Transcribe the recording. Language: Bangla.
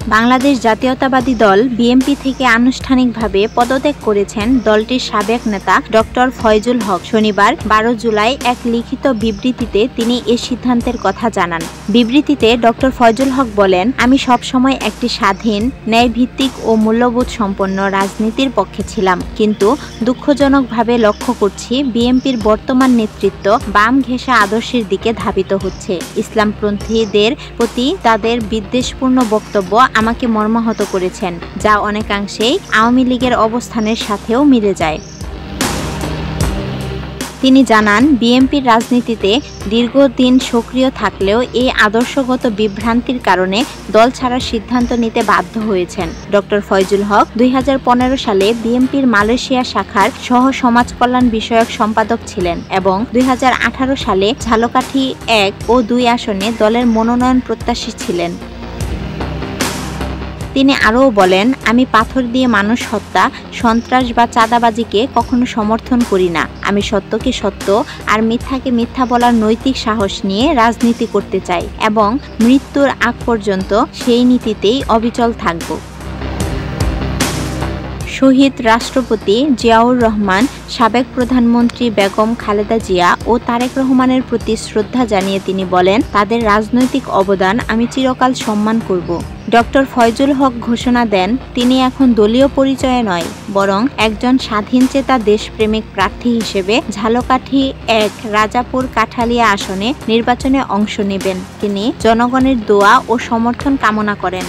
বাংলাদেশ জাতীয়তাবাদী দল বিএনপি থেকে আনুষ্ঠানিকভাবে পদত্যাগ করেছেন দলটির সাবেক নেতা ডক্টর ফয়জুল হক। শনিবার 12 জুলাই এক লিখিত বিবৃতিতে তিনি এ সিদ্ধান্তের কথা জানান। বিবৃতিতে ডক্টর ফয়জুল হক বলেন, আমি সবসময় একটি স্বাধীন, ন্যায়ভিত্তিক ও মূল্যবোধ সম্পন্ন রাজনীতির পক্ষে ছিলাম, কিন্তু দুঃখজনকভাবে লক্ষ্য করছি বিএনপির বর্তমান নেতৃত্ব বাম ঘেঁষা আদর্শের দিকে ধাবিত হচ্ছে। ইসলামপন্থীদের প্রতি তাদের বিদ্বেষপূর্ণ বক্তব্য আমাকে মর্মাহত করেছেন, যা অনেকাংশেই আওয়ামী লীগের অবস্থানের সাথেও মিলে যায়। তিনি জানান, বিএনপির রাজনীতিতে দীর্ঘদিন সক্রিয় থাকলেও এই আদর্শগত বিভ্রান্তির কারণে দল ছাড়ার সিদ্ধান্ত নিতে বাধ্য হয়েছেন। ডক্টর ফয়জুল হক 2015 সালে বিএনপির মালয়েশিয়া শাখার সহ সমাজ কল্যাণ বিষয়ক সম্পাদক ছিলেন এবং 2018 সালে ঝালকাঠি 1 ও 2 আসনে দলের মনোনয়ন প্রত্যাশী ছিলেন। তিনি আরও বলেন, আমি পাথর দিয়ে মানুষ হত্যা, সন্ত্রাস বা চাঁদাবাজিকে কখনো সমর্থন করি না। আমি সত্যকে সত্য আর মিথ্যাকে মিথ্যা বলার নৈতিক সাহস নিয়ে রাজনীতি করতে চাই এবং মৃত্যুর আগ পর্যন্ত সেই নীতিতেই অবিচল থাকব। শহীদ রাষ্ট্রপতি জিয়াউর রহমান, সাবেক প্রধানমন্ত্রী বেগম খালেদা জিয়া ও তারেক রহমানের প্রতি শ্রদ্ধা জানিয়ে তিনি বলেন, তাদের রাজনৈতিক অবদান আমি চিরকাল সম্মান করব। ডক্টর ফয়জুল হক ঘোষণা দেন, তিনি এখন দলীয় পরিচয়ে নয়, বরং একজন স্বাধীনচেতা দেশপ্রেমিক প্রার্থী হিসেবে ঝালকাঠি 1 রাজাপুর কাঠালিয়া আসনে নির্বাচনে অংশ নেবেন। তিনি জনগণের দোয়া ও সমর্থন কামনা করেন।